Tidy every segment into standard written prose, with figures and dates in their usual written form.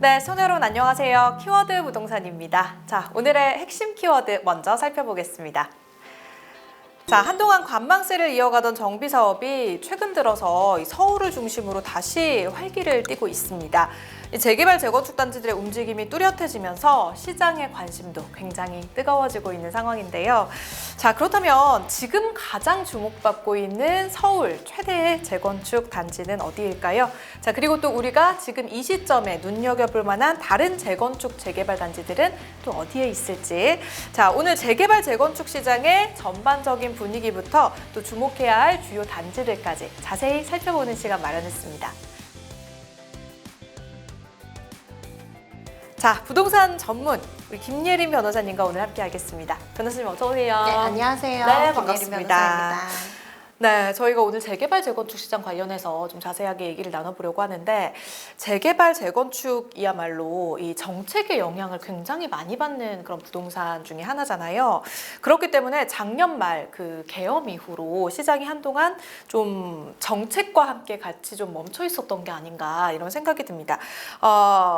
네, 시청자 여러분 안녕하세요. 키워드 부동산입니다. 자, 오늘의 핵심 키워드 먼저 살펴보겠습니다. 자, 한동안 관망세를 이어가던 정비 사업이 최근 들어서 이 서울을 중심으로 다시 활기를 띠고 있습니다. 이 재개발 재건축 단지들의 움직임이 뚜렷해지면서 시장의 관심도 굉장히 뜨거워지고 있는 상황인데요. 자, 그렇다면 지금 가장 주목받고 있는 서울 최대의 재건축 단지는 어디일까요? 자, 그리고 또 우리가 지금 이 시점에 눈여겨볼 만한 다른 재건축 재개발 단지들은 또 어디에 있을지. 자, 오늘 재개발 재건축 시장의 전반적인 분위기부터 또 주목해야 할 주요 단지들까지 자세히 살펴보는 시간 마련했습니다. 자, 부동산 전문 우리 김예린 변호사님과 오늘 함께 하겠습니다. 변호사님 어서 오세요. 네, 안녕하세요. 네, 김예린 반갑습니다. 변호사입니다. 네, 저희가 오늘 재개발 재건축 시장 관련해서 좀 자세하게 얘기를 나눠보려고 하는데 재개발 재건축이야말로 이 정책의 영향을 굉장히 많이 받는 그런 부동산 중에 하나잖아요. 그렇기 때문에 작년 말 그 계엄 이후로 시장이 한동안 좀 정책과 함께 같이 좀 멈춰 있었던 게 아닌가 이런 생각이 듭니다.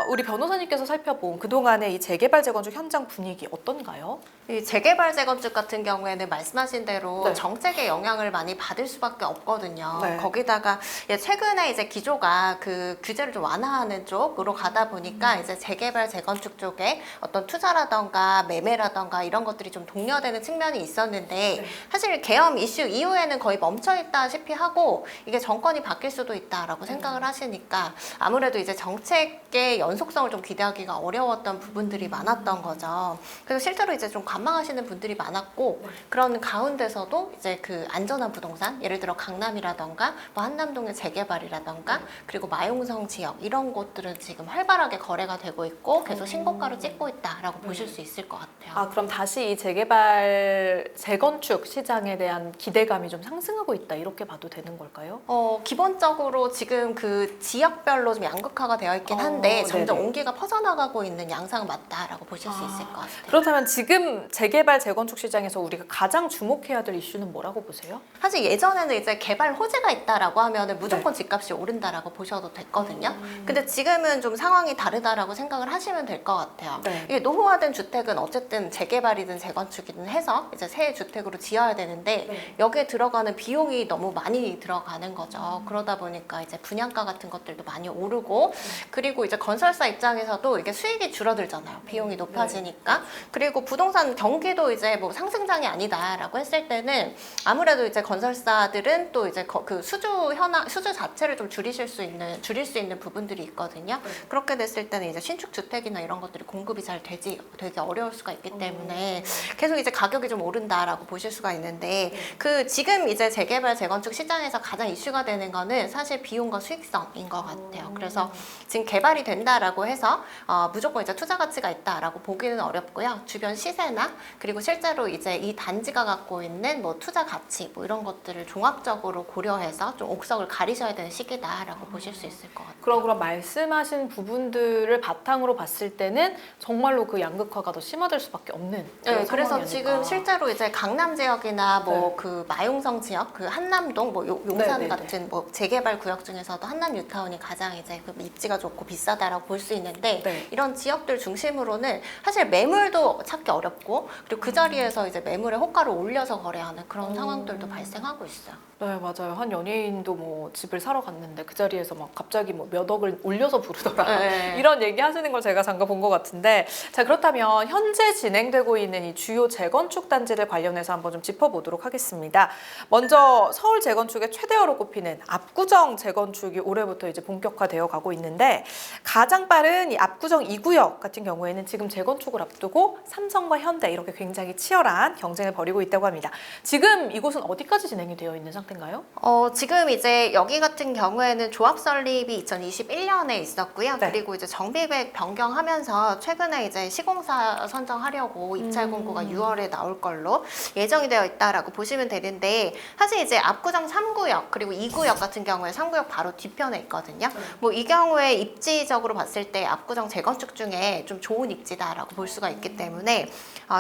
우리 변호사님께서 살펴본 그동안의 이 재개발 재건축 현장 분위기 어떤가요? 이 재개발 재건축 같은 경우에는 말씀하신 대로 네. 정책의 영향을 많이 받을 수밖에 없거든요. 네. 거기다가 최근에 이제 기조가 그 규제를 좀 완화하는 쪽으로 가다 보니까 이제 재개발 재건축 쪽에 어떤 투자라던가 매매라던가 이런 것들이 좀 독려되는 측면이 있었는데 네. 사실 계엄 이슈 이후에는 거의 멈춰 있다시피 하고 이게 정권이 바뀔 수도 있다라고 생각을 하시니까 아무래도 이제 정책의 연속성을 좀 기대하기가 어려웠던 부분들이 많았던 거죠. 그래서 실제로 이제 좀 관망하시는 분들이 많았고 그런 가운데서도 이제 그 안전한 부동산 예를 들어 강남이라던가 뭐 한남동의 재개발이라던가 그리고 마용성 지역 이런 곳들은 지금 활발하게 거래가 되고 있고 계속 신고가를 찍고 있다라고 보실 수 있을 것 같아요. 그럼 다시 이 재개발 재건축 시장에 대한 기대감이 좀 상승하고 있다 이렇게 봐도 되는 걸까요? 기본적으로 지금 그 지역별로 좀 양극화가 되어 있긴 한데 점점 네네. 온기가 퍼져나가고 있는 양상은 맞다라고 보실 수 있을 것 같아요. 그렇다면 지금 재개발 재건축 시장에서 우리가 가장 주목해야 될 이슈는 뭐라고 보세요? 사실 예전에는 이제 개발 호재가 있다라고 하면은 무조건 집값이 오른다라고 보셔도 됐거든요. 근데 지금은 좀 상황이 다르다라고 생각을 하시면 될 것 같아요. 네. 이게 노후화된 주택은 어쨌든 재개발이든 재건축이든 해서 이제 새 주택으로 지어야 되는데 네. 여기에 들어가는 비용이 너무 많이 들어가는 거죠. 그러다 보니까 이제 분양가 같은 것들도 많이 오르고 그리고 이제 건설사 입장에서도 이게 수익이 줄어들잖아요. 비용이 높아지니까. 그리고 부동산 경기도 이제 뭐 상승장이 아니다라고 했을 때는 아무래도 이제 건설사들은 또 이제 그 수주 자체를 좀 줄일 수 있는 부분들이 있거든요. 그렇게 됐을 때는 이제 신축 주택이나 이런 것들이 공급이 잘 되게 어려울 수가 있기 때문에 계속 이제 가격이 좀 오른다라고 보실 수가 있는데 그 지금 이제 재개발 재건축 시장에서 가장 이슈가 되는 거는 사실 비용과 수익성인 것 같아요. 그래서 지금 개발이 된다라고 해서 무조건 이제 투자 가치가 있다라고 보기는 어렵고요. 주변 시세나 그리고 실제로 이제 이 단지가 갖고 있는 뭐 투자 가치 뭐 이런 것들을 종합적으로 고려해서 좀 옥석을 가리셔야 되는 시기다라고 보실 수 있을 것 같아요. 그럼 말씀하신 부분들을 바탕으로 봤을 때는 정말로 그 양극화가 더 심화될 수밖에 없는 네, 그래서 상황이니까. 지금 실제로 이제 강남 지역이나 뭐 네. 그 마용성 지역, 그 한남동, 뭐 용산 네네네. 같은 뭐 재개발 구역 중에서도 한남 뉴타운이 가장 이제 그 입지가 좋고 비싸다라고 볼 수 있는데 네. 이런 지역들 중심으로는 사실 매물도 찾기 어렵고 그리고 그 자리에서 이제 매물의 호가를 올려서 거래하는 그런 상황들도 발생하고 있어요. 네, 맞아요. 한 연예인도 뭐 집을 사러 갔는데 그 자리에서 막 갑자기 뭐 몇 억을 올려서 부르더라. 네. 이런 얘기 하시는 걸 제가 잠깐 본 것 같은데, 자, 그렇다면 현재 진행되고 있는 이 주요 재건축 단지들 관련해서 한번 좀 짚어보도록 하겠습니다. 먼저 서울 재건축의 최대어로 꼽히는 압구정 재건축이 올해부터 이제 본격화되어 가고 있는데 가장 빠른 이 압구정 2구역 같은 경우에는 지금 재건축을 앞두고 삼성과 현대 이렇게 굉장히 치열한 경쟁을 벌이고 있다고 합니다. 지금 이곳은 어디까지 진행이 되어 있는 상태인가요? 지금 이제 여기 같은 경우에는 조합 설립이 2021년에 있었고요. 네. 그리고 이제 정비백 변경하면서 최근에 이제 시공사 선정하려고 입찰 공고가 6월에 나올 걸로 예정이 되어 있다라고 보시면 되는데 사실 이제 압구정 3구역 그리고 2구역 같은 경우에 3구역 바로 뒤편에 있거든요. 뭐 이 경우에 입지적으로 봤을 때 압구정 재건축 중에 좀 좋은 입지다라고 볼 수가 있기 때문에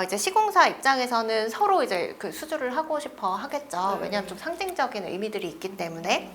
이제 시공사 입장에서는 서로 이제 그 수주를 하고 싶어 하겠죠. 왜냐하면 좀 상징적인 의미들이 있기 때문에.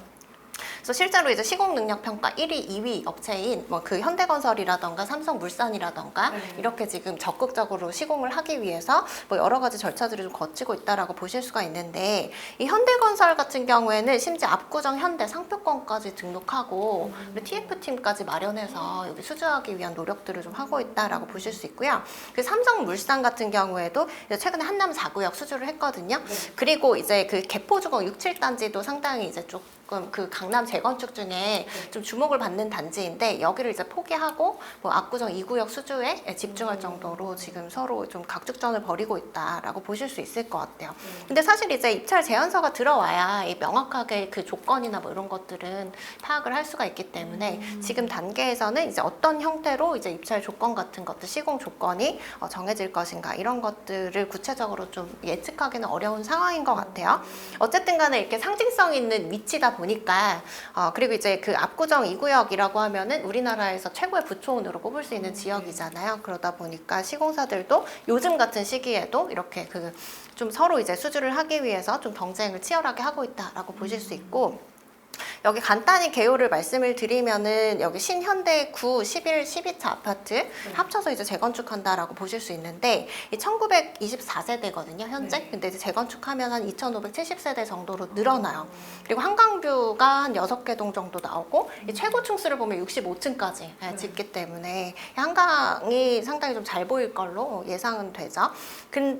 그래서 실제로 이제 시공 능력 평가 1위, 2위 업체인 뭐 그 현대건설이라던가 삼성물산이라던가 이렇게 지금 적극적으로 시공을 하기 위해서 뭐 여러 가지 절차들을 좀 거치고 있다라고 보실 수가 있는데, 이 현대건설 같은 경우에는 심지어 압구정 현대 상표권까지 등록하고 TF팀까지 마련해서 여기 수주하기 위한 노력들을 좀 하고 있다라고 보실 수 있고요. 그 삼성물산 같은 경우에도 이제 최근에 한남 4구역 수주를 했거든요. 그리고 이제 그 개포주공 6, 7단지도 상당히 이제 조금 그 강남 재건축 중에 좀 주목을 받는 단지인데, 여기를 이제 포기하고 뭐 압구정 2구역 수주에 집중할 정도로 지금 서로 좀 각축전을 벌이고 있다라고 보실 수 있을 것 같아요. 근데 사실 이제 입찰 제안서가 들어와야 이 명확하게 그 조건이나 뭐 이런 것들은 파악을 할 수가 있기 때문에 지금 단계에서는 이제 어떤 형태로 이제 입찰 조건 같은 것들, 시공 조건이 정해질 것인가, 이런 것들을 구체적으로 좀 예측하기는 어려운 상황인 것 같아요. 어쨌든 간에 이렇게 상징성 있는 위치다 보니까 그리고 이제 그 압구정 2구역이라고 하면은 우리나라에서 최고의 부초원으로 꼽을 수 있는 지역이잖아요. 그러다 보니까 시공사들도 요즘 같은 시기에도 이렇게 그 좀 서로 이제 수주를 하기 위해서 좀 경쟁을 치열하게 하고 있다라고 보실 수 있고, 여기 간단히 개요를 말씀을 드리면은 여기 신현대 9, 11, 12차 아파트 합쳐서 이제 재건축한다라고 보실 수 있는데, 이 1924세대거든요, 현재. 근데 이제 재건축하면 한 2570세대 정도로 늘어나요. 그리고 한강뷰가 한 6개 동 정도 나오고, 이 최고 층수를 보면 65층까지 짓기 때문에 한강이 상당히 좀 잘 보일 걸로 예상은 되죠.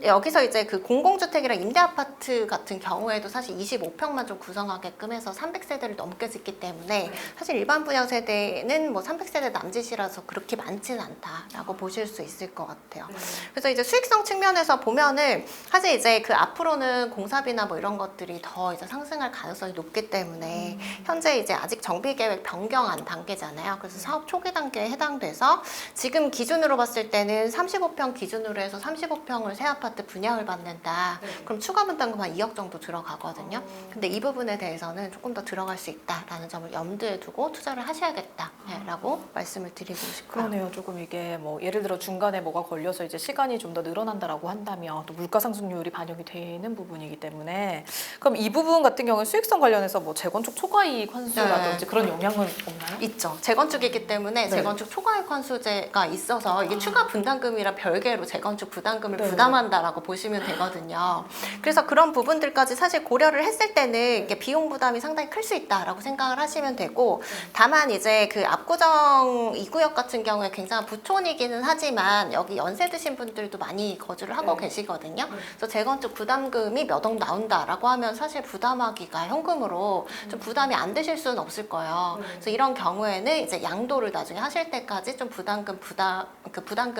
여기서 이제 그 공공주택이랑 임대아파트 같은 경우에도 사실 25평만 좀 구성하게끔 해서 300세대를 넘게 짓기 때문에 사실 일반 분양 세대는 뭐 300세대 남짓이라서 그렇게 많지는 않다라고 보실 수 있을 것 같아요. 그래서 이제 수익성 측면에서 보면은 사실 이제 그 앞으로는 공사비나 뭐 이런 것들이 더 이제 상승할 가능성이 높기 때문에 현재 이제 아직 정비계획 변경안 단계잖아요. 그래서 사업 초기 단계에 해당돼서 지금 기준으로 봤을 때는 35평 기준으로 해서 35평을 새 아파트 분양을 받는다. 그럼 추가 분담금 한 2억 정도 들어가거든요. 근데 이 부분에 대해서는 조금 더 들어갈 수 있다라는 점을 염두에 두고 투자를 하셔야겠다라고 말씀을 드리고 싶고요. 그러네요. 조금 이게 뭐 예를 들어 중간에 뭐가 걸려서 이제 시간이 좀 더 늘어난다라고 한다면 또 물가 상승률이 반영이 되는 부분이기 때문에, 그럼 이 부분 같은 경우는 수익성 관련해서 뭐 재건축 초과이익 환수라든지 그런 영향은 없나요? 있죠. 재건축이기 때문에 재건축 초과이익 환수제가 있어서 이게 추가 분담금이랑 별개로 재건축 부담금을 부담한다라고 보시면 되거든요. 그래서 그런 부분들까지 사실 고려를 했을 때는 이게 비용 부담이 상당히 클 수 있다라고 생각을 하시면 되고, 다만 이제 그 압구정 2구역 같은 경우에 굉장히 부촌이기는 하지만 여기 연세 드신 분들도 많이 거주를 하고 계시거든요. 그래서 재건축 부담금이 몇 억 나온다라고 하면 사실 부담하기가 현금으로 좀 부담이 안 되실 수는 없을 거예요. 그래서 이런 경우에는 이제 양도를 나중에 하실 때까지 좀 부담금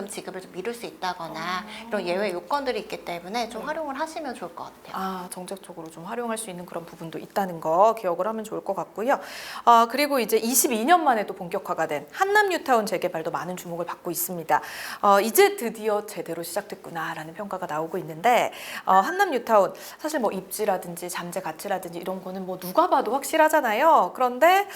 지급을 좀 미룰 수 있다거나 이런 예외 요건들이 있기 때문에 좀 활용을 하시면 좋을 것 같아요. 정책적으로 좀 활용할 수 있는 그런 부분도 있다는 거 기억을 하면 좋을 것 같고요. 그리고 이제 22년 만에 또 본격화가 된 한남 뉴타운 재개발도 많은 주목을 받고 있습니다. 이제 드디어 제대로 시작됐구나라는 평가가 나오고 있는데, 한남 뉴타운 사실 뭐 입지라든지 잠재 가치라든지 이런 거는 뭐 누가 봐도 확실하잖아요. 그런데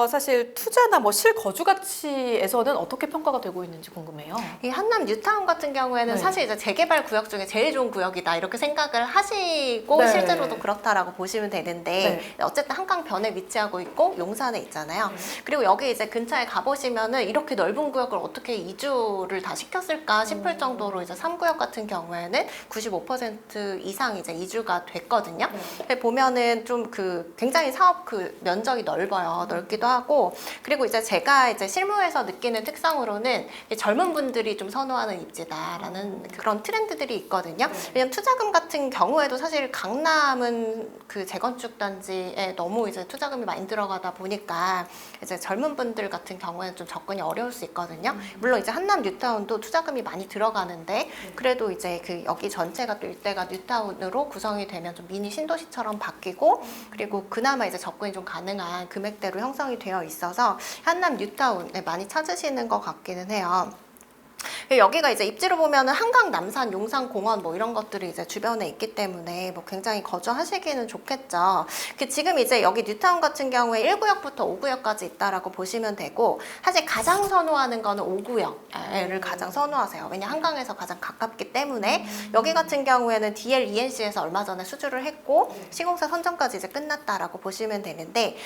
사실 투자나 뭐 실거주 가치에서는 어떻게 평가가 되고 있는지 궁금해요. 이 한남 뉴타운 같은 경우에는 사실 이제 재개발 구역 중에 제일 좋은 구역이다 이렇게 생각을 하시고 실제로도 그렇다라고 보시면 되는데, 어쨌든 한강변에 위치하고 있고 용산에 있잖아요. 그리고 여기 이제 근처에 가보시면은 이렇게 넓은 구역을 어떻게 이주를 다 시켰을까 싶을 정도로 이제 3구역 같은 경우에는 95% 이상 이제 이주가 됐거든요. 근데 보면은 좀 그 굉장히 사업 그 면적이 넓어요. 넓기도 하고, 그리고 이제 제가 이제 실무에서 느끼는 특성으로는 젊은 분들이 좀 선호하는 입지다라는 그런 트렌드들이 있거든요. 왜냐면 투자금 같은 경우에도 사실 강남은 그 재건축 단지에 너무 이제 투자금이 많이 들어가다 보니까 이제 젊은 분들 같은 경우에는 좀 접근이 어려울 수 있거든요. 물론 이제 한남 뉴타운도 투자금이 많이 들어가는데, 그래도 이제 그 여기 전체가 또 일대가 뉴타운으로 구성이 되면 좀 미니 신도시처럼 바뀌고, 그리고 그나마 이제 접근이 좀 가능한 금액대로 형성이 되어 있어서 한남 뉴타운에 많이 찾으시는 것 같기는 해요. 여기가 이제 입지로 보면은 한강, 남산, 용산, 공원 뭐 이런 것들이 이제 주변에 있기 때문에 뭐 굉장히 거주하시기는 좋겠죠. 지금 이제 여기 뉴타운 같은 경우에 1구역부터 5구역까지 있다라고 보시면 되고, 사실 가장 선호하는 거는 5구역을 가장 선호하세요. 왜냐 한강에서 가장 가깝기 때문에. 여기 같은 경우에는 DL ENC에서 얼마 전에 수주를 했고 시공사 선정까지 이제 끝났다라고 보시면 되는데,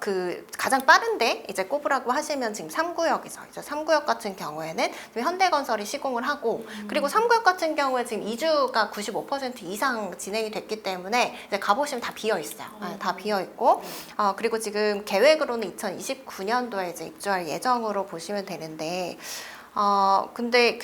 그 가장 빠른데 이제 꼽으라고 하시면 지금 3구역이죠. 이제 3구역 같은 경우에는 현대건설이 시공을 하고, 그리고 3구역 같은 경우에 지금 이주가 95% 이상 진행이 됐기 때문에 이제 가보시면 다 비어 있어요. 다 비어 있고, 그리고 지금 계획으로는 2029년도에 이제 입주할 예정으로 보시면 되는데, 근데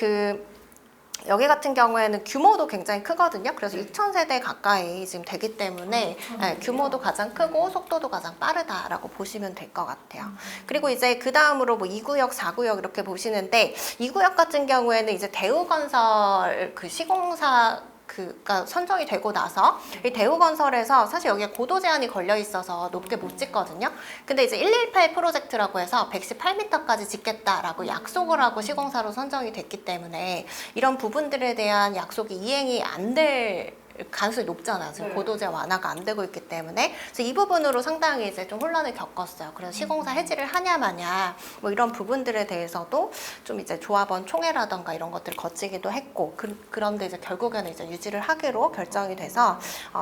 여기 같은 경우에는 규모도 굉장히 크거든요. 그래서 6,000세대 가까이 지금 되기 때문에 규모도 가장 크고 속도도 가장 빠르다라고 보시면 될 것 같아요. 그리고 이제 그 다음으로 뭐 2구역, 4구역 이렇게 보시는데, 2구역 같은 경우에는 이제 대우건설 그 시공사 가 선정이 되고 나서 이 대우건설에서 사실 여기에 고도 제한이 걸려 있어서 높게 못 짓거든요. 근데 이제 118 프로젝트라고 해서 118m까지 짓겠다라고 약속을 하고 시공사로 선정이 됐기 때문에 이런 부분들에 대한 약속이 이행이 안 될 가능성이 높잖아요. 지금 고도제 완화가 안 되고 있기 때문에. 그래서 이 부분으로 상당히 이제 좀 혼란을 겪었어요. 그래서 시공사 해지를 하냐 마냐 뭐 이런 부분들에 대해서도 좀 이제 조합원 총회라던가 이런 것들을 거치기도 했고, 그런데 이제 결국에는 이제 유지를 하기로 결정이 돼서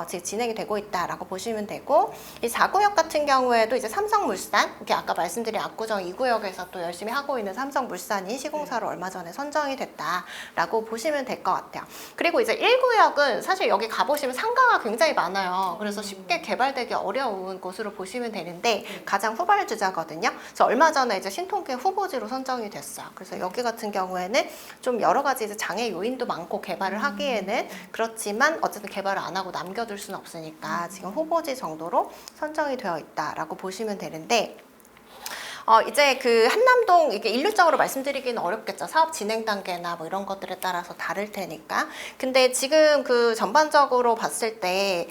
지금 진행이 되고 있다라고 보시면 되고, 이 4구역 같은 경우에도 이제 삼성물산, 이렇게 아까 말씀드린 압구정 2구역에서 또 열심히 하고 있는 삼성물산이 시공사로 얼마 전에 선정이 됐다라고 보시면 될 것 같아요. 그리고 이제 1구역은 사실 여기 가보시면 상가가 굉장히 많아요. 그래서 쉽게 개발되기 어려운 곳으로 보시면 되는데 가장 후발주자거든요. 그래서 얼마 전에 이제 신통계 후보지로 선정이 됐어요. 그래서 여기 같은 경우에는 좀 여러 가지 이제 장애 요인도 많고 개발을 하기에는 그렇지만 어쨌든 개발을 안 하고 남겨둘 수는 없으니까 지금 후보지 정도로 선정이 되어 있다라고 보시면 되는데, 이제 그 한남동 이게 일률적으로 말씀드리기는 어렵겠죠. 사업 진행 단계나 뭐 이런 것들에 따라서 다를 테니까. 근데 지금 그 전반적으로 봤을 때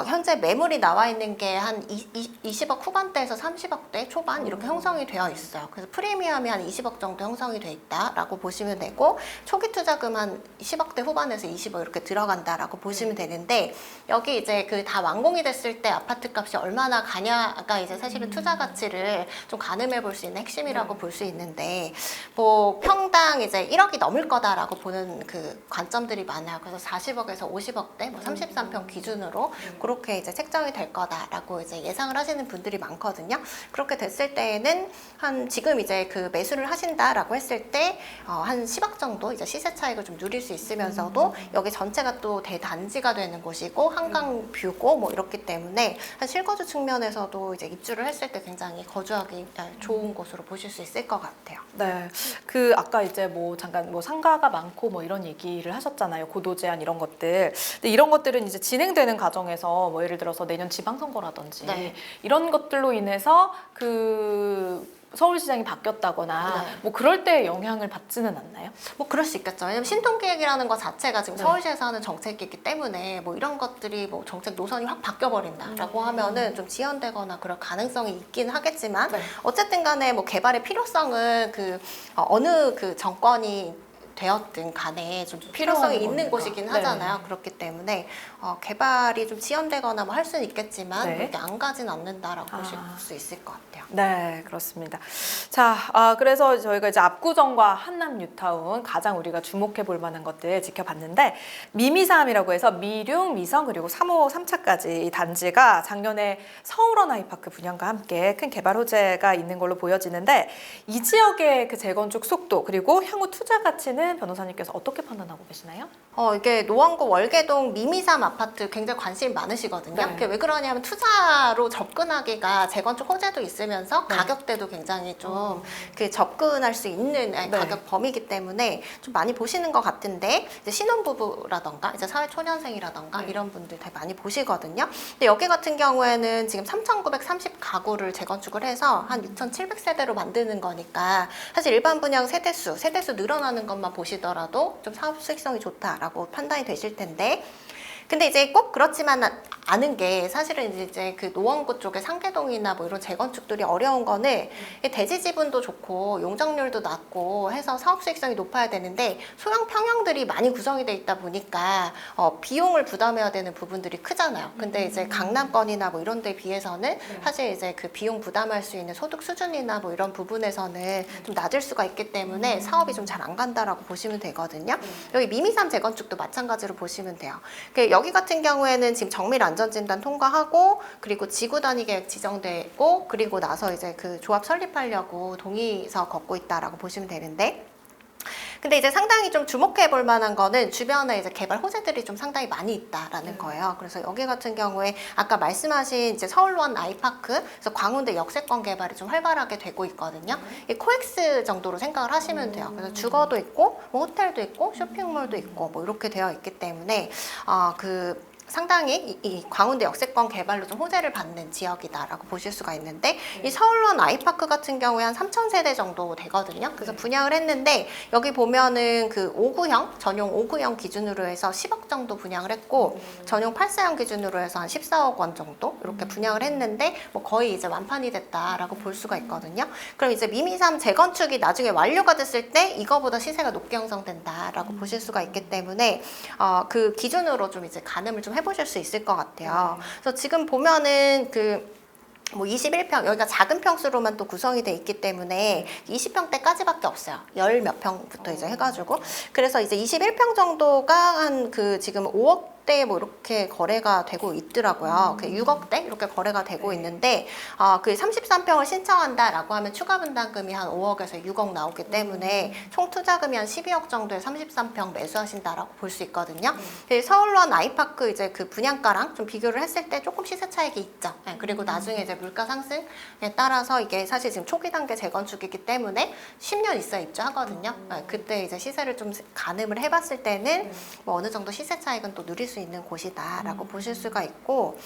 현재 매물이 나와 있는 게 한 20억 후반대에서 30억대 초반 이렇게 형성이 되어 있어요. 그래서 프리미엄이 한 20억 정도 형성이 돼 있다라고 보시면 되고, 초기 투자금 한 10억대 후반에서 20억 이렇게 들어간다라고 보시면 되는데, 여기 이제 그 다 완공이 됐을 때 아파트 값이 얼마나 가냐가 이제 사실은 투자 가치를 좀 가늠해 볼 수 있는 핵심이라고 볼 수 있는데, 뭐 평당 이제 1억이 넘을 거다라고 보는 그 관점들이 많아요. 그래서 40억에서 50억대, 뭐 33평 기준으로 그렇게 이제 책정이 될 거다라고 이제 예상을 하시는 분들이 많거든요. 그렇게 됐을 때에는 한 지금 이제 그 매수를 하신다라고 했을 때 한 10억 정도 이제 시세 차익을 좀 누릴 수 있으면서도 여기 전체가 또 대단지가 되는 곳이고 한강 뷰고 뭐 이렇기 때문에 한 실거주 측면에서도 이제 입주를 했을 때 굉장히 거주하기 좋은 곳으로 보실 수 있을 것 같아요. 네, 아까 이제 뭐 잠깐 뭐 상가가 많고 뭐 이런 얘기를 하셨잖아요. 고도 제한 이런 것들. 근데 이런 것들은 이제 진행되는 과정에서 뭐 예를 들어서 내년 지방선거라든지 이런 것들로 인해서 그 서울시장이 바뀌었다거나 뭐 그럴 때 영향을 받지는 않나요? 뭐 그럴 수 있겠죠. 왜냐면 신통계획이라는 것 자체가 지금 서울시에서 하는 정책이기 때문에 뭐 이런 것들이 뭐 정책 노선이 확 바뀌어버린다라고 하면은 좀 지연되거나 그럴 가능성이 있긴 하겠지만, 어쨌든 간에 뭐 개발의 필요성은 어느 그 정권이 되었든 간에 좀 필요성이 있는 곳이긴 하잖아요. 그렇기 때문에 개발이 좀 지연되거나 뭐 할 수는 있겠지만 그렇게 안 가진 않는다라고 보실 수 있을 것 같아요. 네, 그렇습니다. 자, 그래서 저희가 이제 압구정과 한남 뉴타운 가장 우리가 주목해 볼 만한 것들 지켜봤는데, 미미삼이라고 해서 미륙, 미성 그리고 3호, 3차까지 이 단지가 작년에 서울원 아이파크 분양과 함께 큰 개발 호재가 있는 걸로 보여지는데, 이 지역의 그 재건축 속도 그리고 향후 투자 가치는 변호사님께서 어떻게 판단하고 계시나요? 이게 노원구 월계동 미미삼 아파트 굉장히 관심이 많으시거든요. 그게 왜 그러냐면 투자로 접근하기가 재건축 호재도 있으면서 가격대도 굉장히 좀 접근할 수 있는 가격 범위이기 때문에 좀 많이 보시는 것 같은데, 이제 신혼부부라던가 이제 사회초년생이라던가 이런 분들 되게 많이 보시거든요. 근데 여기 같은 경우에는 지금 3,930 가구를 재건축을 해서 한 6,700세대로 만드는 거니까 사실 일반 분양 세대수 늘어나는 것만 보시더라도 좀 사업 수익성이 좋다라고 판단이 되실 텐데, 근데 이제 꼭 그렇지만 않은 게 사실은 이제 그 노원구 쪽에 상계동이나 뭐 이런 재건축들이 어려운 거는 대지 지분도 좋고 용적률도 낮고 해서 사업 수익성이 높아야 되는데 소형 평형들이 많이 구성이 돼 있다 보니까 비용을 부담해야 되는 부분들이 크잖아요. 근데 이제 강남권이나 뭐 이런 데 비해서는 사실 이제 그 비용 부담할 수 있는 소득 수준이나 뭐 이런 부분에서는 좀 낮을 수가 있기 때문에 사업이 좀 잘 안 간다라고 보시면 되거든요. 여기 미미삼 재건축도 마찬가지로 보시면 돼요. 여기 같은 경우에는 지금 정밀 안전진단 통과하고 그리고 지구 단위 계획 지정되고 그리고 나서 이제 그 조합 설립하려고 동의서 걷고 있다라고 보시면 되는데 근데 이제 상당히 좀 주목해 볼 만한 거는 주변에 이제 개발 호재들이 좀 상당히 많이 있다라는 거예요. 그래서 여기 같은 경우에 아까 말씀하신 이제 서울원 아이파크, 그래서 광운대 역세권 개발이 좀 활발하게 되고 있거든요. 이 코엑스 정도로 생각을 하시면 돼요. 그래서 주거도 있고, 뭐 호텔도 있고, 쇼핑몰도 있고, 뭐 이렇게 되어 있기 때문에 상당히 이 광운대 역세권 개발로 좀 호재를 받는 지역이다라고 보실 수가 있는데 이 서울원 아이파크 같은 경우에 한 3,000세대 정도 되거든요. 그래서 분양을 했는데 여기 보면은 그 5구형, 전용 5구형 기준으로 해서 10억 정도 분양을 했고 전용 8사형 기준으로 해서 한 14억 원 정도 이렇게 분양을 했는데 뭐 거의 이제 완판이 됐다라고 볼 수가 있거든요. 그럼 이제 미미삼 재건축이 나중에 완료가 됐을 때 이거보다 시세가 높게 형성된다라고 보실 수가 있기 때문에 그 기준으로 좀 이제 가늠을 좀 해보실 수 있을 것 같아요. 그래서 지금 보면은 뭐 21평, 여기가 작은 평수로만 또 구성이 돼 있기 때문에 20평대까지밖에 없어요. 열 몇 평부터 이제 해가지고. 그래서 이제 21평 정도가 한 지금 5억대 뭐 이렇게 거래가 되고 있더라고요. 6억대 이렇게 거래가 되고 있는데, 그 33평을 신청한다라고 하면 추가 분담금이 한 5억에서 6억 나오기 때문에 총 투자금이 한 12억 정도에 33평 매수하신다라고 볼 수 있거든요. 서울원 아이파크 이제 그 분양가랑 좀 비교를 했을 때 조금 시세 차익이 있죠. 그리고 나중에 이제 물가 상승에 따라서 이게 사실 지금 초기 단계 재건축이기 때문에 10년 있어야 입주하거든요. 그때 이제 시세를 좀 가늠을 해봤을 때는 뭐 어느 정도 시세 차익은 또 누릴 수 있는 곳이다라고 보실 수가 있고,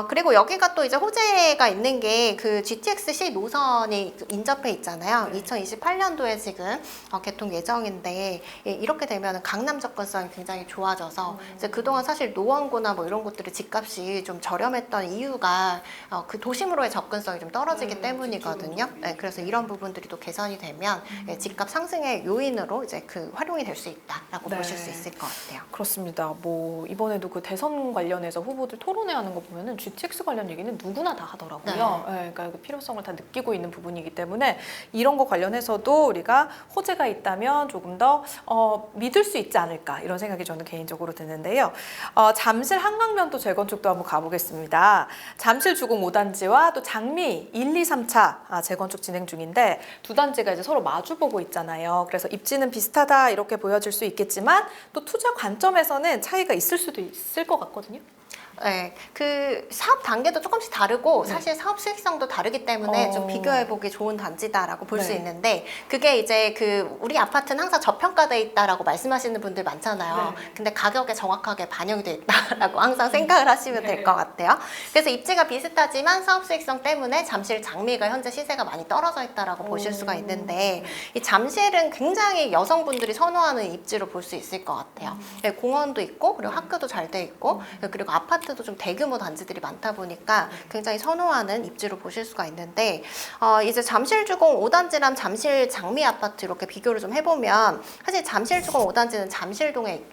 그리고 여기가 또 이제 호재가 있는 게 그 GTX-C 노선이 인접해 있잖아요. 2028년도에 지금 개통 예정인데 이렇게 되면 강남 접근성이 굉장히 좋아져서 이제 그동안 사실 노원구나 뭐 이런 곳들의 집값이 좀 저렴했던 이유가 그 도심으로의 접근성이 좀 떨어지기 때문이거든요. 그래서 이런 부분들이 또 개선이 되면 집값 상승의 요인으로 이제 활용이 될 수 있다라고 보실 수 있을 것 같아요. 그렇습니다. 뭐 이번에도 그 대선 관련해서 후보들 토론회하는 거 보면은 GTX 관련 얘기는 누구나 다 하더라고요. 그러니까 그 필요성을 다 느끼고 있는 부분이기 때문에 이런 거 관련해서도 우리가 호재가 있다면 조금 더 믿을 수 있지 않을까 이런 생각이 저는 개인적으로 드는데요. 잠실 한강변도 재건축도 한번 가보겠습니다. 잠실 주공 5단지와 또 장미 1, 2, 3차 재건축 진행 중인데 두 단지가 이제 서로 마주보고 있잖아요. 그래서 입지는 비슷하다 이렇게 보여질 수 있겠지만 또 투자 관점에서는 차이가 있을 수도 있을 것 같거든요. 네, 그 사업 단계도 조금씩 다르고 사실 사업 수익성도 다르기 때문에 좀 비교해보기 좋은 단지다라고 볼 수 있는데 그게 이제 우리 아파트는 항상 저평가돼 있다라고 말씀하시는 분들 많잖아요. 근데 가격에 정확하게 반영이 돼 있다라고 항상 생각을 하시면 될 것 같아요. 그래서 입지가 비슷하지만 사업 수익성 때문에 잠실 장미가 현재 시세가 많이 떨어져 있다라고 보실 수가 있는데 이 잠실은 굉장히 여성분들이 선호하는 입지로 볼 수 있을 것 같아요. 공원도 있고 그리고 학교도 잘 돼 있고 그리고 아파트도 좀 대규모 단지들이 많다 보니까 굉장히 선호하는 입지로 보실 수가 있는데 이제 잠실주공 5단지랑 잠실 장미 아파트 이렇게 비교를 좀 해보면 사실 잠실주공 5단지는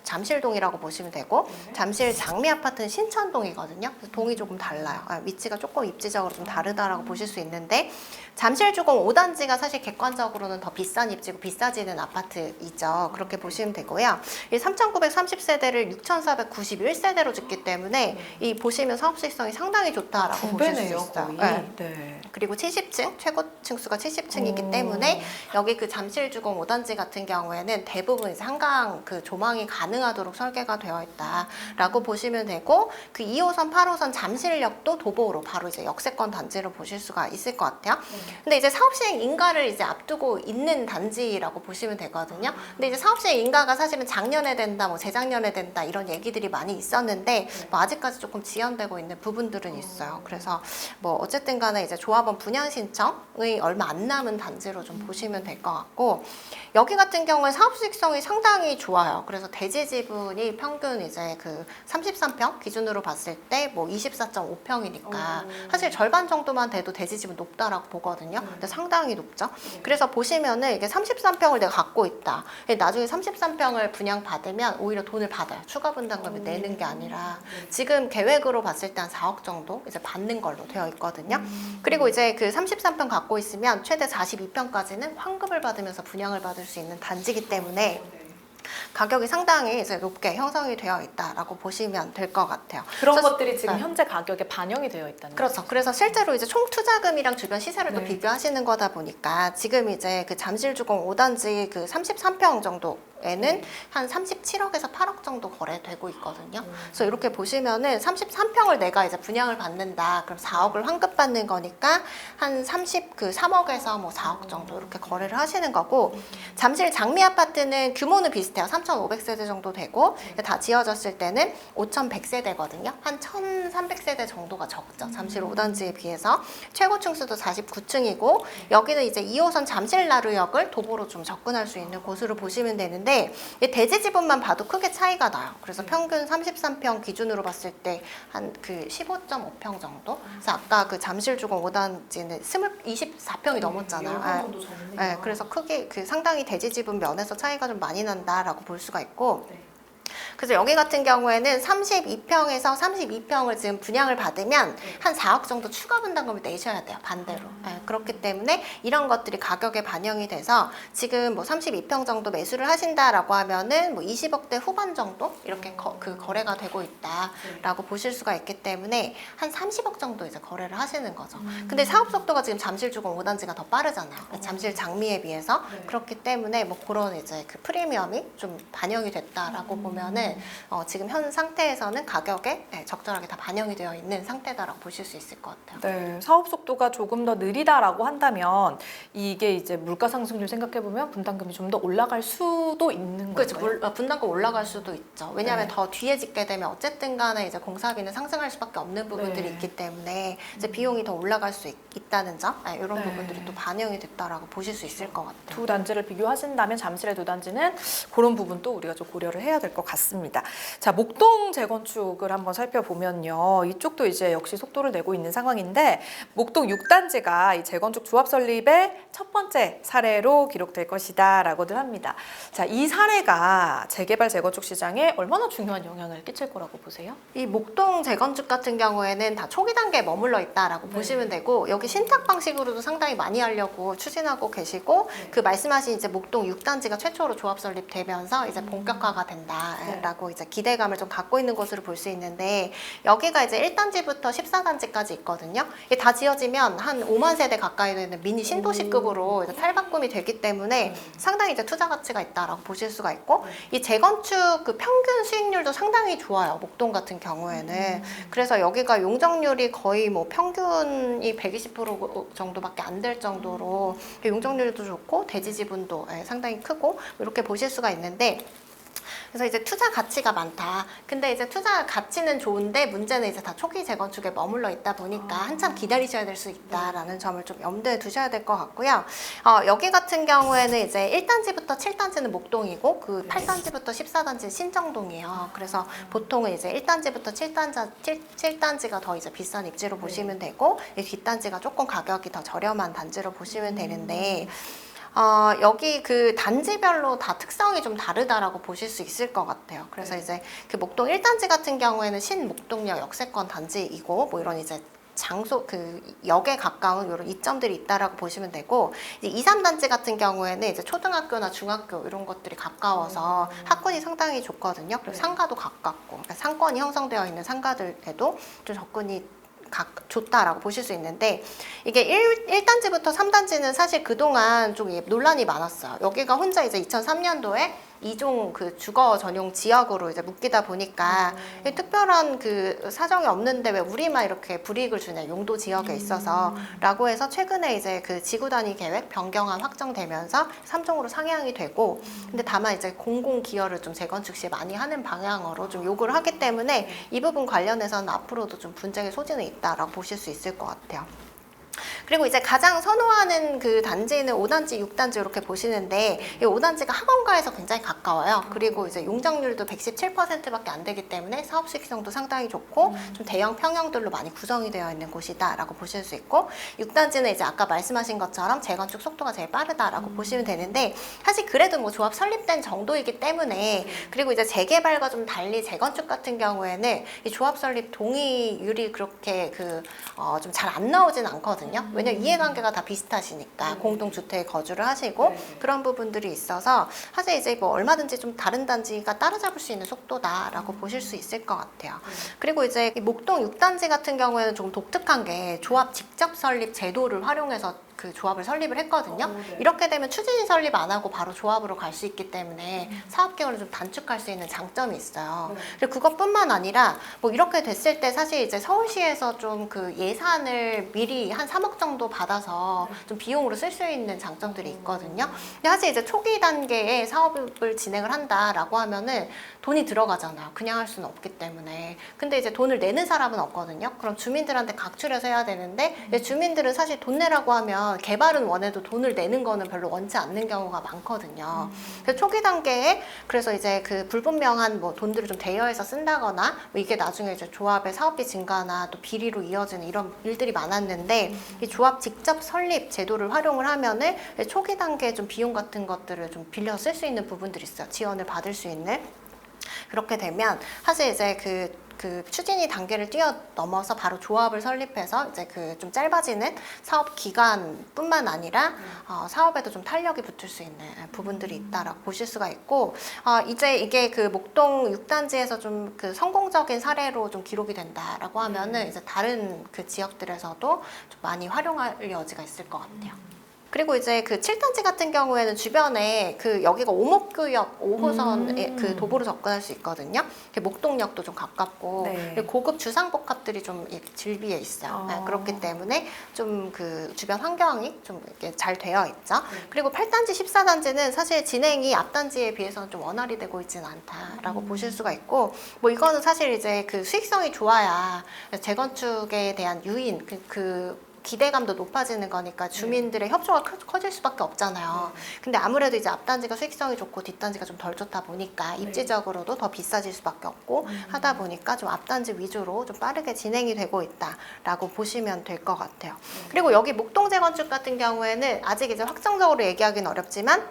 잠실동이라고 보시면 되고 잠실 장미 아파트는 신천동이거든요. 그래서 동이 조금 달라요. 위치가 조금 입지적으로 좀 다르다라고 보실 수 있는데 잠실주공 5단지가 사실 객관적으로는 더 비싼 입지고 비싸지는 아파트이죠. 그렇게 보시면 되고요. 이 3,930세대를 6,491세대로 짓기 때문에 이 보시면 사업 수익성이 상당히 좋다라고 보실 수 있어요. 네. 그리고 70층, 최고층 수가 70층이기 때문에 여기 그 잠실주공 5단지 같은 경우에는 대부분 이제 한강 그 조망이 가능하도록 설계가 되어 있다라고 보시면 되고 그 2호선, 8호선 잠실역도 도보로 바로 이제 역세권 단지로 보실 수가 있을 것 같아요. 근데 이제 사업 시행 인가를 이제 앞두고 있는 단지라고 보시면 되거든요. 근데 이제 사업 시행 인가가 사실은 작년에 된다, 뭐 재작년에 된다 이런 얘기들이 많이 있었는데 뭐 아직까지 조금 지연되고 있는 부분들은 있어요. 그래서 뭐 어쨌든 간에 이제 조합원 분양 신청이 얼마 안 남은 단지로 좀 보시면 될 것 같고, 여기 같은 경우는 사업 수익성이 상당히 좋아요. 그래서 대지 지분이 평균 이제 그 33평 기준으로 봤을 때 뭐 24.5평이니까 사실 절반 정도만 돼도 대지 지분 높다라고 보거든요. 근데 상당히 높죠. 그래서 보시면은 이게 33평을 내가 갖고 있다. 나중에 33평을 분양 받으면 오히려 돈을 받아요. 추가 분담금을 내는 게 아니라 지금 계획으로 봤을 때 한 4억 정도 이제 받는 걸로 되어 있거든요. 그리고 이제 그 33평 갖고 있으면 최대 42평까지는 환급을 받으면서 분양을 받을 수 있는 단지이기 때문에 가격이 상당히 이제 높게 형성이 되어 있다라고 보시면 될 것 같아요. 그런 그래서- 것들이 지금 네. 현재 가격에 반영이 되어 있다는 그렇죠. 그래서 실제로 이제 총 투자금이랑 주변 시세를 또 네. 비교하시는 거다 보니까 지금 이제 그 잠실주공 5단지 그 33평 정도에는 한 37억에서 8억 정도 거래되고 있거든요. 그래서 이렇게 보시면은 33평을 내가 이제 분양을 받는다. 그럼 4억을 환급받는 거니까 한 3억에서 뭐 4억 정도 이렇게 거래를 하시는 거고, 잠실 장미 아파트는 규모는 비슷해요. 3,500세대 정도 되고 다 지어졌을 때는 5,100세대거든요. 한 1,300세대 정도가 적죠. 잠실 5단지에 비해서. 최고 층수도 49층이고 여기는 이제 2호선 잠실나루역을 도보로 좀 접근할 수 있는 곳으로 보시면 되는데, 이 대지 지분만 봐도 크게 차이가 나요. 그래서 평균 33평 기준으로 봤을 때 한 그 15.5평 정도. 그래서 아까 그 잠실주공 5단지는 24평이 넘었잖아요. 네, 그래서 크게 그 상당히 대지 지분 면에서 차이가 좀 많이 난다라고 볼 수가 있고, 그래서 여기 같은 경우에는 32평에서 32평을 지금 분양을 받으면 한 4억 정도 추가 분담금을 내셔야 돼요, 반대로. 네, 그렇기 때문에 이런 것들이 가격에 반영이 돼서 지금 뭐 32평 정도 매수를 하신다라고 하면은 뭐 20억대 후반 정도 이렇게 그 거래가 되고 있다라고 보실 수가 있기 때문에 한 30억 정도 이제 거래를 하시는 거죠. 근데 사업 속도가 지금 잠실주공 5단지가 더 빠르잖아요. 잠실 장미에 비해서. 그렇기 때문에 뭐 그런 이제 그 프리미엄이 좀 반영이 됐다라고 보면은 지금 현 상태에서는 가격에 적절하게 다 반영이 되어 있는 상태다라고 보실 수 있을 것 같아요. 네, 사업 속도가 조금 더 느리다라고 한다면 이게 이제 물가 상승률 생각해 보면 분담금이 좀 더 올라갈 수도 있는 그렇죠. 건가요? 분담금 올라갈 수도 있죠. 왜냐하면 네. 더 뒤에 짓게 되면 어쨌든 간에 이제 공사비는 상승할 수밖에 없는 부분들이 네. 있기 때문에 이제 비용이 더 올라갈 수 있다는 점, 이런 네. 부분들이 또 반영이 됐다라고 보실 수 있을 것 같아요. 두 단지를 비교하신다면 잠실의 두 단지는 그런 부분도 우리가 좀 고려를 해야 될 것 같습니다. 자, 목동 재건축을 한번 살펴보면요. 이쪽도 이제 역시 속도를 내고 있는 상황인데 목동 6단지가 이 재건축 조합 설립의 첫 번째 사례로 기록될 것이다 라고들 합니다. 자, 이 사례가 재개발 재건축 시장에 얼마나 중요한 영향을 끼칠 거라고 보세요? 이 목동 재건축 같은 경우에는 다 초기 단계에 머물러 있다라고 네. 보시면 되고, 여기 신탁 방식으로도 상당히 많이 하려고 추진하고 계시고, 그 말씀하신 이제 목동 6단지가 최초로 조합 설립되면서 이제 본격화가 된다라고 이제 기대감을 좀 갖고 있는 것으로 볼 수 있는데, 여기가 이제 1단지부터 14단지까지 있거든요. 이게 다 지어지면 한 5만 세대 가까이 되는 미니 신도시급으로 이제 탈바꿈이 되기 때문에 상당히 이제 투자 가치가 있다라고 보실 수가 있고, 이 재건축 그 평균 수익률도 상당히 좋아요. 목동 같은 경우에는. 그래서 여기가 용적률이 거의 뭐 평균이 120% 정도밖에 안 될 정도로 용적률도 좋고 대지 지분도 상당히 크고 이렇게 보실 수가 있는데, 그래서 이제 투자 가치가 많다. 근데 이제 투자 가치는 좋은데 문제는 이제 다 초기 재건축에 머물러 있다 보니까 한참 기다리셔야 될 수 있다라는 점을 좀 염두에 두셔야 될 것 같고요. 여기 같은 경우에는 이제 1단지부터 7단지는 목동이고 그 8단지부터 14단지는 신정동이에요. 그래서 보통은 이제 1단지부터 7단지가 더 이제 비싼 입지로 보시면 되고, 이 뒷단지가 조금 가격이 더 저렴한 단지로 보시면 되는데, 여기 그 단지별로 다 특성이 좀 다르다라고 보실 수 있을 것 같아요. 그래서 이제 그 목동 1단지 같은 경우에는 신목동역 역세권 단지이고, 뭐 이런 이제 장소 그 역에 가까운 이런 이점들이 있다라고 보시면 되고, 이제 2, 3단지 같은 경우에는 이제 초등학교나 중학교 이런 것들이 가까워서 학군이 상당히 좋거든요. 그리고 상가도 가깝고, 그러니까 상권이 형성되어 있는 상가들에도 좀 접근이 좋다라고 보실 수 있는데, 이게 1단지부터 3단지는 사실 그동안 좀 논란이 많았어요. 여기가 혼자 이제 2003년도에 2종 그 주거 전용 지역으로 이제 묶이다 보니까 이 특별한 그 사정이 없는데 왜 우리만 이렇게 불이익을 주냐, 용도 지역에 있어서라고 해서 최근에 이제 그 지구 단위 계획 변경안 확정되면서 3종으로 상향이 되고, 근데 다만 이제 공공 기여를 좀 재건축 시에 많이 하는 방향으로 좀 요구를 하기 때문에 이 부분 관련해서는 앞으로도 좀 분쟁의 소지는 있다라고 보실 수 있을 것 같아요. 그리고 이제 가장 선호하는 그 단지는 5단지, 6단지 이렇게 보시는데, 이 5단지가 학원가에서 굉장히 가까워요. 그리고 이제 용적률도 117%밖에 안 되기 때문에 사업 수익성도 상당히 좋고 좀 대형 평형들로 많이 구성이 되어 있는 곳이다라고 보실 수 있고, 6단지는 이제 아까 말씀하신 것처럼 재건축 속도가 제일 빠르다라고 보시면 되는데, 사실 그래도 뭐 조합 설립된 정도이기 때문에, 그리고 이제 재개발과 좀 달리 재건축 같은 경우에는 이 조합 설립 동의율이 그렇게 좀 잘 안 나오진 않거든요. 왜냐면 이해관계가 다 비슷하시니까 공동주택에 거주를 하시고 그런 부분들이 있어서 사실 이제 뭐 얼마든지 좀 다른 단지가 따라잡을 수 있는 속도다라고 보실 수 있을 것 같아요. 그리고 이제 이 목동 6단지 같은 경우에는 조금 독특한 게 조합 직접 설립 제도를 활용해서 그 조합을 설립을 했거든요. 이렇게 되면 추진이 설립 안 하고 바로 조합으로 갈 수 있기 때문에 사업 기간을 좀 단축할 수 있는 장점이 있어요. 그리고 그것뿐만 아니라 뭐 이렇게 됐을 때 사실 이제 서울시에서 좀 그 예산을 미리 한 3억 정도 받아서 좀 비용으로 쓸 수 있는 장점들이 있거든요. 근데 사실 이제 초기 단계에 사업을 진행을 한다라고 하면은 돈이 들어가잖아요. 그냥 할 수는 없기 때문에. 근데 이제 돈을 내는 사람은 없거든요. 그럼 주민들한테 각출해서 해야 되는데, 이제 주민들은 사실 돈 내라고 하면 개발은 원해도 돈을 내는 거는 별로 원치 않는 경우가 많거든요. 그래서 초기 단계에 그래서 이제 그 불분명한 뭐 돈들을 좀 대여해서 쓴다거나 뭐 이게 나중에 이제 조합의 사업비 증가나 또 비리로 이어지는 이런 일들이 많았는데, 이 조합 직접 설립 제도를 활용을 하면은 초기 단계에 좀 비용 같은 것들을 좀 빌려 쓸 수 있는 부분들이 있어요. 지원을 받을 수 있는. 그렇게 되면 사실 이제 그 추진이 단계를 뛰어넘어서 바로 조합을 설립해서 이제 그 좀 짧아지는 사업 기간뿐만 아니라 사업에도 좀 탄력이 붙을 수 있는 부분들이 있다라고 보실 수가 있고, 이제 이게 그 목동 6단지에서 좀 그 성공적인 사례로 좀 기록이 된다라고 하면은 이제 다른 그 지역들에서도 좀 많이 활용할 여지가 있을 것 같아요. 그리고 이제 그 7단지 같은 경우에는 주변에 그 여기가 오목교역 5호선 그 도보로 접근할 수 있거든요. 목동역도 좀 가깝고, 네. 그리고 고급 주상복합들이 좀 질비해 있어요. 네, 그렇기 때문에 좀 그 주변 환경이 좀 이렇게 잘 되어 있죠. 그리고 8단지, 14단지는 사실 진행이 앞단지에 비해서는 좀 원활히 되고 있지는 않다라고 보실 수가 있고, 뭐 이거는 사실 이제 그 수익성이 좋아야 재건축에 대한 유인, 기대감도 높아지는 거니까 주민들의 협조가 커질 수밖에 없잖아요. 근데 아무래도 이제 앞단지가 수익성이 좋고 뒷단지가 좀 덜 좋다 보니까 입지적으로도 더 비싸질 수밖에 없고 하다 보니까 좀 앞단지 위주로 좀 빠르게 진행이 되고 있다라고 보시면 될 것 같아요. 그리고 여기 목동 재건축 같은 경우에는 아직 이제 확정적으로 얘기하기는 어렵지만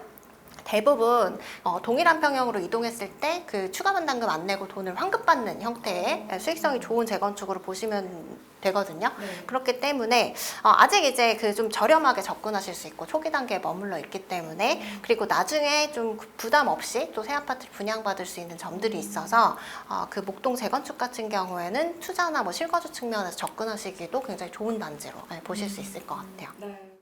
대부분 동일한 평형으로 이동했을 때 그 추가 분담금 안 내고 돈을 환급받는 형태의 수익성이 좋은 재건축으로 보시면 되거든요. 그렇기 때문에 아직 이제 그 좀 저렴하게 접근하실 수 있고 초기 단계에 머물러 있기 때문에, 그리고 나중에 좀 부담 없이 또 새 아파트를 분양받을 수 있는 점들이 있어서 그 목동 재건축 같은 경우에는 투자나 뭐 실거주 측면에서 접근하시기도 굉장히 좋은 단지로 보실 수 있을 것 같아요. 네.